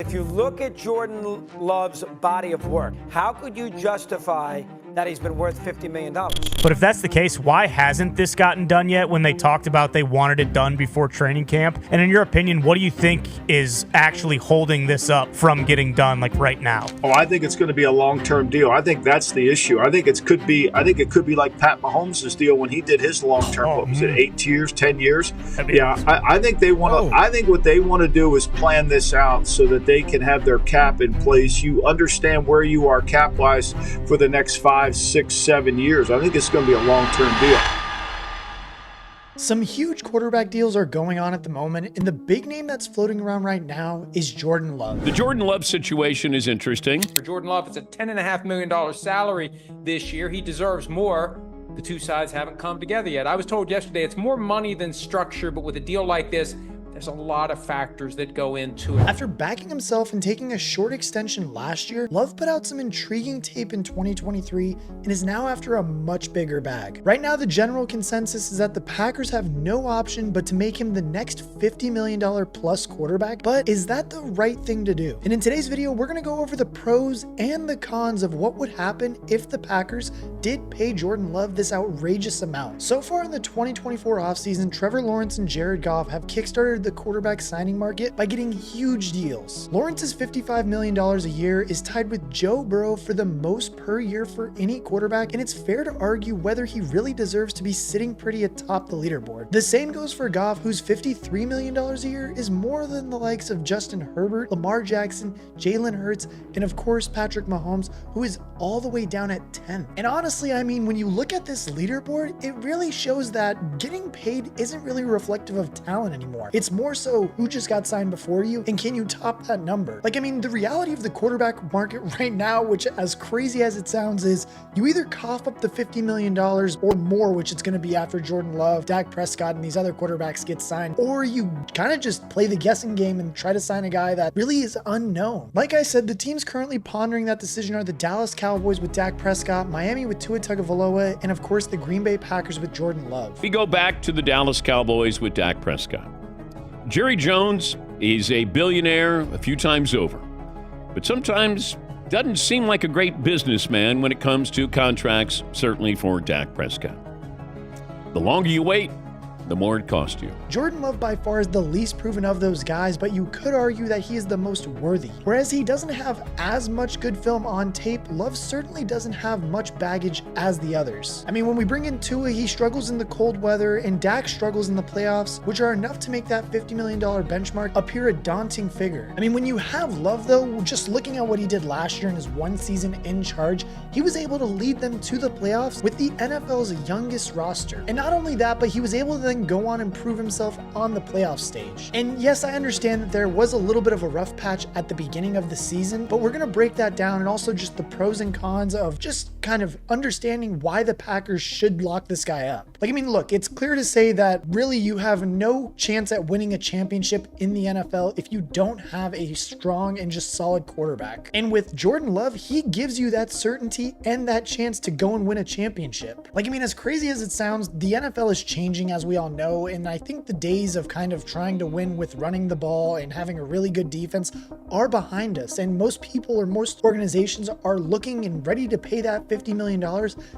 if you look at Jordan Love's body of work, how could you justify that he's been worth $50 million? But if that's the case, why hasn't this gotten done yet when they talked about they wanted it done before training camp? And in your opinion, what do you think is actually holding this up from getting done like right now? Oh, I think it's going to be a long-term deal. I think that's the issue. I think it could be like Pat Mahomes' deal when he did his long-term, what was it, 8 years, 10 years? Yeah, I think they want to, I think what they want to do is plan this out so that they can have their cap in place. You understand where you are cap-wise for the next 5, 6, 7 years. I think it's going to be a long-term deal. Some huge quarterback deals are going on at the moment, and the big name that's floating around right now is Jordan Love. The Jordan Love situation is interesting. For Jordan Love, it's a $10.5 million salary this year. He deserves more. The two sides haven't come together yet. I was told yesterday it's more money than structure, but with a deal like this, there's a lot of factors that go into it. After backing himself and taking a short extension last year, Love put out some intriguing tape in 2023 and is now after a much bigger bag. Right now, the general consensus is that the Packers have no option but to make him the next $50 million plus quarterback. But is that the right thing to do? And in today's video, we're going to go over the pros and the cons of what would happen if the Packers did pay Jordan Love this outrageous amount. So far in the 2024 offseason, Trevor Lawrence and Jared Goff have kickstarted the quarterback signing market by getting huge deals. Lawrence's $55 million a year is tied with Joe Burrow for the most per year for any quarterback, and it's fair to argue whether he really deserves to be sitting pretty atop the leaderboard. The same goes for Goff, whose $53 million a year is more than the likes of Justin Herbert, Lamar Jackson, Jalen Hurts, and of course Patrick Mahomes, who is all the way down at 10. And honestly, I mean, when you look at this leaderboard, it really shows that getting paid isn't really reflective of talent anymore. It's more so who just got signed before you and can you top that number. Like, I mean, the reality of the quarterback market right now, which as crazy as it sounds, is you either cough up the $50 million or more, which it's going to be after Jordan Love, Dak Prescott, and these other quarterbacks get signed, or you kind of just play the guessing game and try to sign a guy that really is unknown. Like I said, the teams currently pondering that decision are the Dallas Cowboys with Dak Prescott, Miami with Tua Tagovailoa, and of course the Green Bay Packers with Jordan Love. We go back to the Dallas Cowboys with Dak Prescott. Jerry Jones is a billionaire a few times over, but sometimes doesn't seem like a great businessman when it comes to contracts, certainly for Dak Prescott. The longer you wait, the more it costs you. Jordan Love by far is the least proven of those guys, but you could argue that he is the most worthy. Whereas he doesn't have as much good film on tape, Love certainly doesn't have much baggage as the others. I mean, when we bring in Tua, he struggles in the cold weather, and Dak struggles in the playoffs, which are enough to make that $50 million benchmark appear a daunting figure. I mean, when you have Love though, just looking at what he did last year in his one season in charge, he was able to lead them to the playoffs with the NFL's youngest roster. And not only that, but he was able to then go on and prove himself on the playoff stage. And yes, I understand that there was a little bit of a rough patch at the beginning of the season, but we're going to break that down and also just the pros and cons of just kind of understanding why the Packers should lock this guy up. Like, I mean, look, it's clear to say that really you have no chance at winning a championship in the NFL if you don't have a strong and just solid quarterback. And with Jordan Love, he gives you that certainty and that chance to go and win a championship. Like, I mean, as crazy as it sounds, the NFL is changing, as we all know, and I think the days of kind of trying to win with running the ball and having a really good defense are behind us, and most people or most organizations are looking and ready to pay that $50 million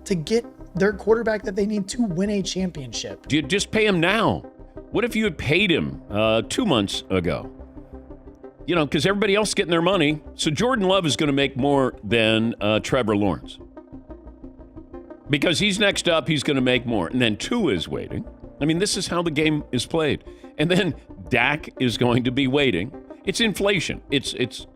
to get their quarterback that they need to win a championship. Do you just pay him now? What if you had paid him 2 months ago? You know, because everybody else is getting their money, so Jordan Love is going to make more than Trevor Lawrence. Because he's next up, he's going to make more. And then Tua is waiting. I mean, this is how the game is played. And then Dak is going to be waiting. It's inflation. It's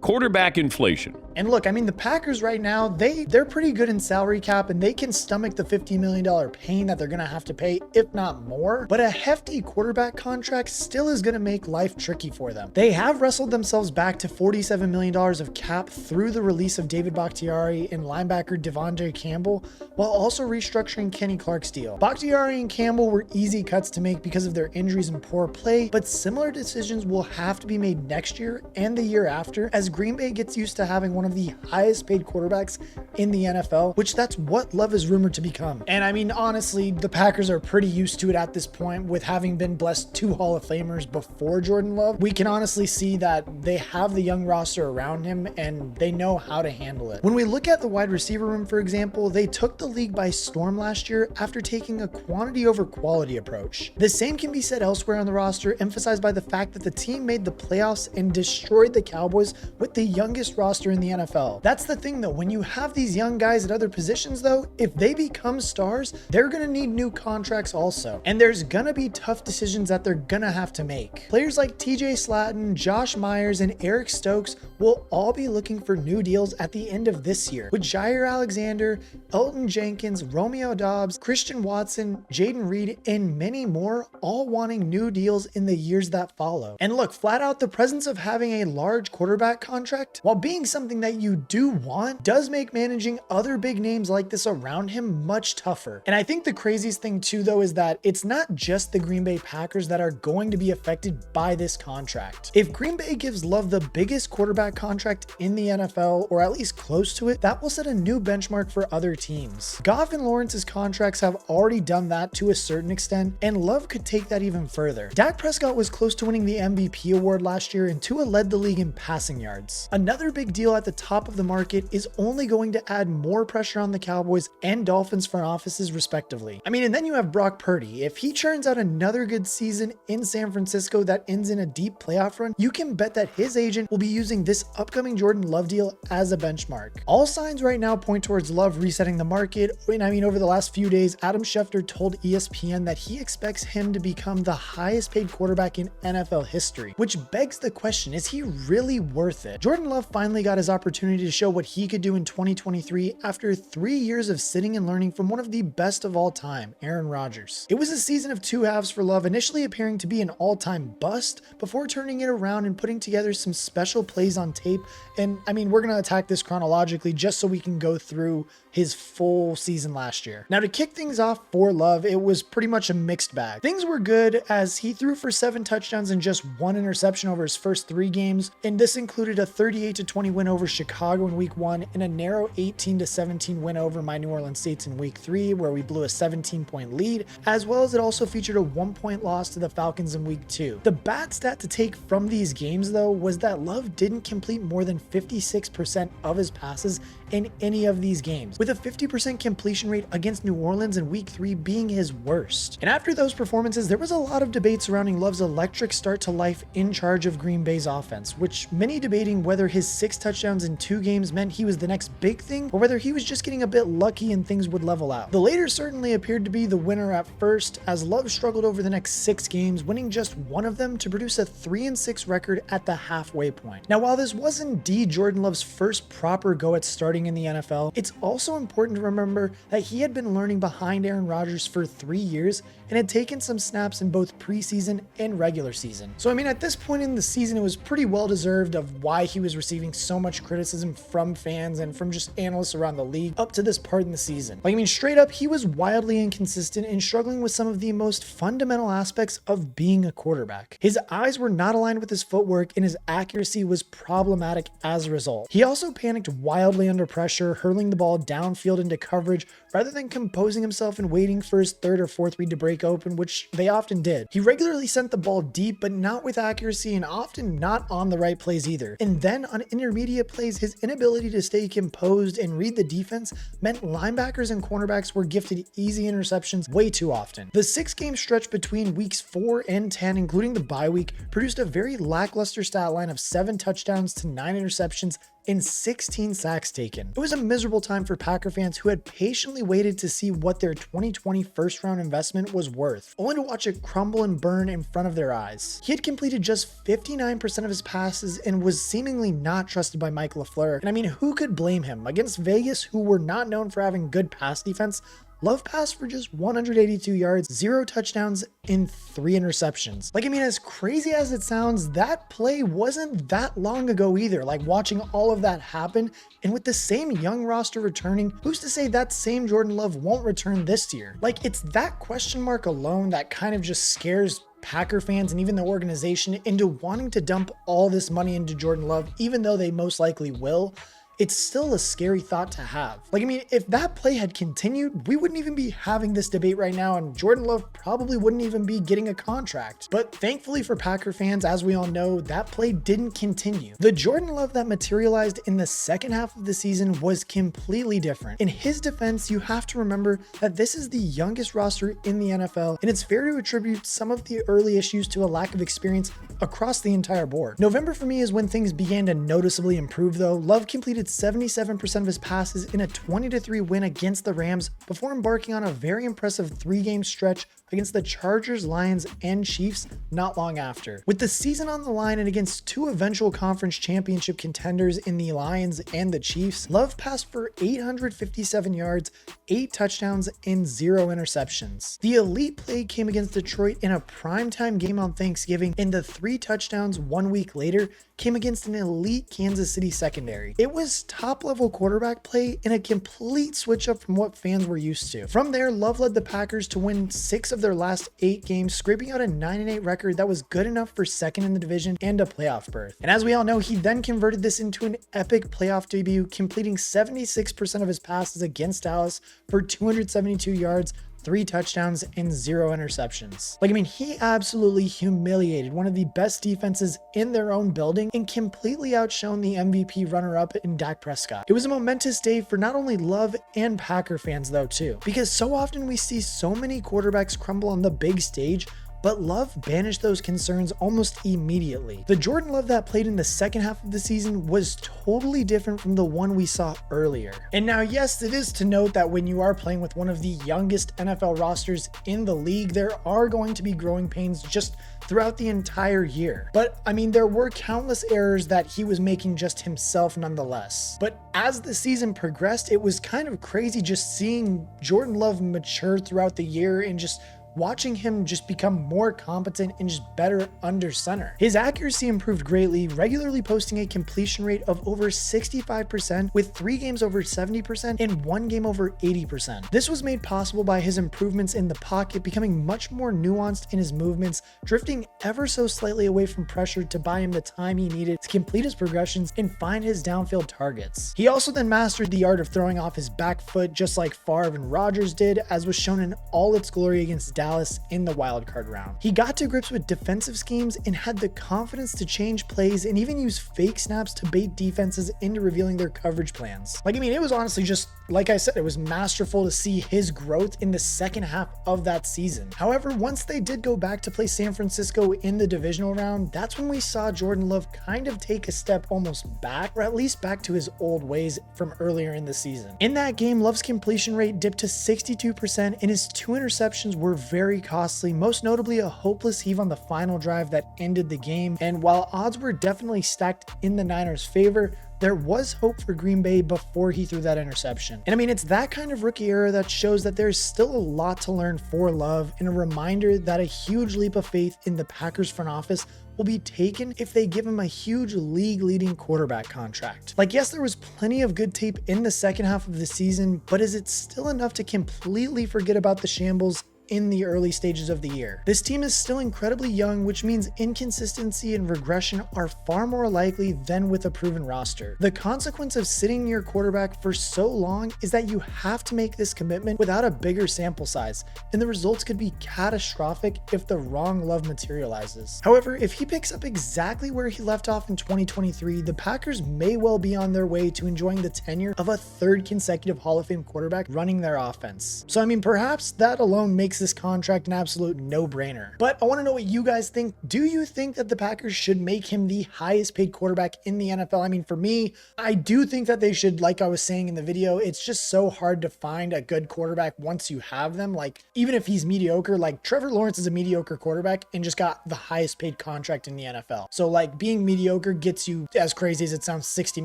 quarterback inflation. And look, I mean, the Packers right now, they're pretty good in salary cap, and they can stomach the $50 million pain that they're going to have to pay, if not more. But a hefty quarterback contract still is going to make life tricky for them. They have wrestled themselves back to $47 million of cap through the release of David Bakhtiari and linebacker Devondre Campbell, while also restructuring Kenny Clark's deal. Bakhtiari and Campbell were easy cuts to make because of their injuries and poor play, but similar decisions will have to be made next year and the year after, as Green Bay gets used to having one one of the highest paid quarterbacks in the NFL, which that's what Love is rumored to become. And I mean, honestly, the Packers are pretty used to it at this point with having been blessed 2 Hall of Famers before Jordan Love. We can honestly see that they have the young roster around him and they know how to handle it. When we look at the wide receiver room, for example, they took the league by storm last year after taking a quantity over quality approach. The same can be said elsewhere on the roster, emphasized by the fact that the team made the playoffs and destroyed the Cowboys with the youngest roster in the NFL. That's the thing though, when you have these young guys at other positions though, if they become stars, they're gonna need new contracts also. And there's gonna be tough decisions that they're gonna have to make. Players like TJ Slatton, Josh Myers, and Eric Stokes will all be looking for new deals at the end of this year, with Jair Alexander, Elton Jenkins, Romeo Dobbs, Christian Watson, Jaden Reed, and many more all wanting new deals in the years that follow. And look, flat out, the presence of having a large quarterback contract, while being something that you do want, does make managing other big names like this around him much tougher. And I think the craziest thing too though is that it's not just the Green Bay Packers that are going to be affected by this contract. If Green Bay gives Love the biggest quarterback contract in the NFL, or at least close to it, that will set a new benchmark for other teams. Goff and Lawrence's contracts have already done that to a certain extent, and Love could take that even further. Dak Prescott was close to winning the MVP award last year, and Tua led the league in passing yards. Another big deal at the top of the market is only going to add more pressure on the Cowboys and Dolphins front offices respectively. I mean, and then you have Brock Purdy. If he churns out another good season in San Francisco that ends in a deep playoff run, you can bet that his agent will be using this upcoming Jordan Love deal as a benchmark. All signs right now point towards Love resetting the market. And I mean, over the last few days, Adam Schefter told ESPN that he expects him to become the highest paid quarterback in NFL history, which begs the question, is he really worth it? Jordan Love finally got his opportunity to show what he could do in 2023 after 3 years of sitting and learning from one of the best of all time, Aaron Rodgers. It was a season of 2 halves for Love, initially appearing to be an all-time bust before turning it around and putting together some special plays on tape. And I mean, we're going to attack this chronologically just so we can go through his full season last year. Now, to kick things off for Love, it was pretty much a mixed bag. Things were good as he threw for 7 touchdowns and just 1 interception over his first 3 games, and this included a 38-20 win over Chicago in week 1 and a narrow 18-17 win over my New Orleans Saints in week 3, where we blew a 17-point lead, as well as it also featured a 1-point loss to the Falcons in week 2. The bad stat to take from these games though was that Love didn't complete more than 56% of his passes in any of these games, with a 50% completion rate against New Orleans in week 3 being his worst. And after those performances, there was a lot of debate surrounding Love's electric start to life in charge of Green Bay's offense, which many debating whether his 6 touchdowns in 2 games meant he was the next big thing, or whether he was just getting a bit lucky and things would level out. The later certainly appeared to be the winner at first, as Love struggled over the next 6 games, winning just 1 of them to produce a 3-6 record at the halfway point. Now, while this was indeed Jordan Love's first proper go at starting in the NFL, it's also important to remember that he had been learning behind Aaron Rodgers for 3 years and had taken some snaps in both preseason and regular season. So I mean, at this point in the season, it was pretty well deserved of why he was receiving so much criticism from fans and from just analysts around the league up to this part in the season. Like, I mean, straight up, he was wildly inconsistent and struggling with some of the most fundamental aspects of being a quarterback. His eyes were not aligned with his footwork and his accuracy was problematic as a result. He also panicked wildly under pressure, hurling the ball downfield into coverage rather than composing himself and waiting for his 3rd or 4th read to break open, which they often did. He regularly sent the ball deep, but not with accuracy and often not on the right plays either. And then on intermediate plays, his inability to stay composed and read the defense meant linebackers and cornerbacks were gifted easy interceptions way too often. The 6-game stretch between weeks 4 and 10, including the bye week, produced a very lackluster stat line of 7 touchdowns to 9 interceptions and 16 sacks taken. It was a miserable time for Packer fans who had patiently waited to see what their 2020 first-round investment was worth, only to watch it crumble and burn in front of their eyes. He had completed just 59% of his passes and was seemingly not trusted by Mike LaFleur. And I mean, who could blame him? Against Vegas, who were not known for having good pass defense, Love passed for just 182 yards, 0 touchdowns, and 3 interceptions. Like, I mean, as crazy as it sounds, that play wasn't that long ago either. Like, watching all of that happen, and with the same young roster returning, who's to say that same Jordan Love won't return this year? Like, it's that question mark alone that kind of just scares Packer fans and even the organization into wanting to dump all this money into Jordan Love, even though they most likely will. it's still a scary thought to have. Like, I mean, if that play had continued, we wouldn't even be having this debate right now, and Jordan Love probably wouldn't even be getting a contract. But thankfully for Packer fans, as we all know, that play didn't continue. The Jordan Love that materialized in the second half of the season was completely different. In his defense, you have to remember that this is the youngest roster in the NFL, and it's fair to attribute some of the early issues to a lack of experience across the entire board. November for me is when things began to noticeably improve though. Love completed 77% of his passes in a 20-3 win against the Rams before embarking on a very impressive 3-game stretch against the Chargers, Lions, and Chiefs not long after. With the season on the line and against 2 eventual conference championship contenders in the Lions and the Chiefs, Love passed for 857 yards, 8 touchdowns, and 0 interceptions. The elite play came against Detroit in a primetime game on Thanksgiving, and the 3 touchdowns 1 week later came against an elite Kansas City secondary. It was top-level quarterback play and a complete switch up from what fans were used to. From there, Love led the Packers to win 6 of their last 8 games, scraping out a 9-8 record that was good enough for second in the division and a playoff berth. And as we all know, he then converted this into an epic playoff debut, completing 76% of his passes against Dallas for 272 yards, 3 touchdowns, and 0 interceptions. Like, I mean, he absolutely humiliated one of the best defenses in their own building and completely outshone the MVP runner-up in Dak Prescott. It was a momentous day for not only Love and Packer fans though too, because so often we see so many quarterbacks crumble on the big stage, but Love banished those concerns almost immediately. The Jordan Love that played in the second half of the season was totally different from the one we saw earlier. And now, yes, it is to note that when you are playing with one of the youngest NFL rosters in the league, there are going to be growing pains just throughout the entire year. But I mean, there were countless errors that he was making just himself nonetheless. But as the season progressed, it was kind of crazy just seeing Jordan Love mature throughout the year and just watching him just become more competent and just better under center. His accuracy improved greatly, regularly posting a completion rate of over 65% with 3 games over 70% and 1 game over 80%. This was made possible by his improvements in the pocket, becoming much more nuanced in his movements, drifting ever so slightly away from pressure to buy him the time he needed to complete his progressions and find his downfield targets. He also then mastered the art of throwing off his back foot just like Favre and Rodgers did, as was shown in all its glory against Dallas in the wildcard round. He got to grips with defensive schemes and had the confidence to change plays and even use fake snaps to bait defenses into revealing their coverage plans. Like, I mean, it was honestly just, like I said, it was masterful to see his growth in the second half of that season. However, once they did go back to play San Francisco in the divisional round, that's when we saw Jordan Love kind of take a step almost back, or at least back to his old ways from earlier in the season. In that game, Love's completion rate dipped to 62% and his 2 interceptions were very costly, most notably a hopeless heave on the final drive that ended the game. And while odds were definitely stacked in the Niners' favor, there was hope for Green Bay before he threw that interception. And I mean, it's that kind of rookie era that shows that there's still a lot to learn for Love, and a reminder that a huge leap of faith in the Packers front office will be taken if they give him a huge league-leading quarterback contract. Like, yes, there was plenty of good tape in the second half of the season, but is it still enough to completely forget about the shambles in the early stages of the year? This team is still incredibly young, which means inconsistency and regression are far more likely than with a proven roster. The consequence of sitting your quarterback for so long is that you have to make this commitment without a bigger sample size, and the results could be catastrophic if the wrong Love materializes. However, if he picks up exactly where he left off in 2023, the Packers may well be on their way to enjoying the tenure of a 3rd consecutive Hall of Fame quarterback running their offense. So I mean, perhaps that alone makes this contract an absolute no-brainer. But I want to know what you guys think. Do you think that the Packers should make him the highest paid quarterback in the NFL? I mean, for me, I do think that they should. Like I was saying in the video, it's just so hard to find a good quarterback once you have them. Like, even if he's mediocre, like Trevor Lawrence is a mediocre quarterback and just got the highest paid contract in the NFL. So like, being mediocre gets you, as crazy as it sounds, $60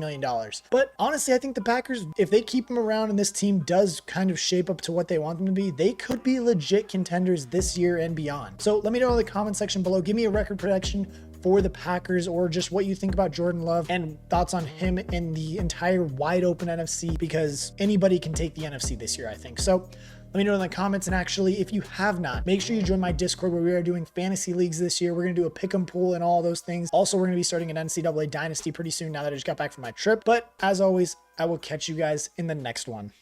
million. But honestly, I think the Packers, if they keep him around and this team does kind of shape up to what they want them to be, they could be legit contenders this year and beyond. So let me know in the comment section below. Give me a record prediction for the Packers, or just what you think about Jordan Love and thoughts on him in the entire wide open NFC, because anybody can take the NFC this year, I think. So Let me know in the comments. And actually, if you have not, make sure you join my Discord where we are doing fantasy leagues this year. We're going to do a pick 'em pool and all those things. Also, we're going to be starting an NCAA Dynasty pretty soon now that I just got back from my trip. But as always, I will catch you guys in the next one.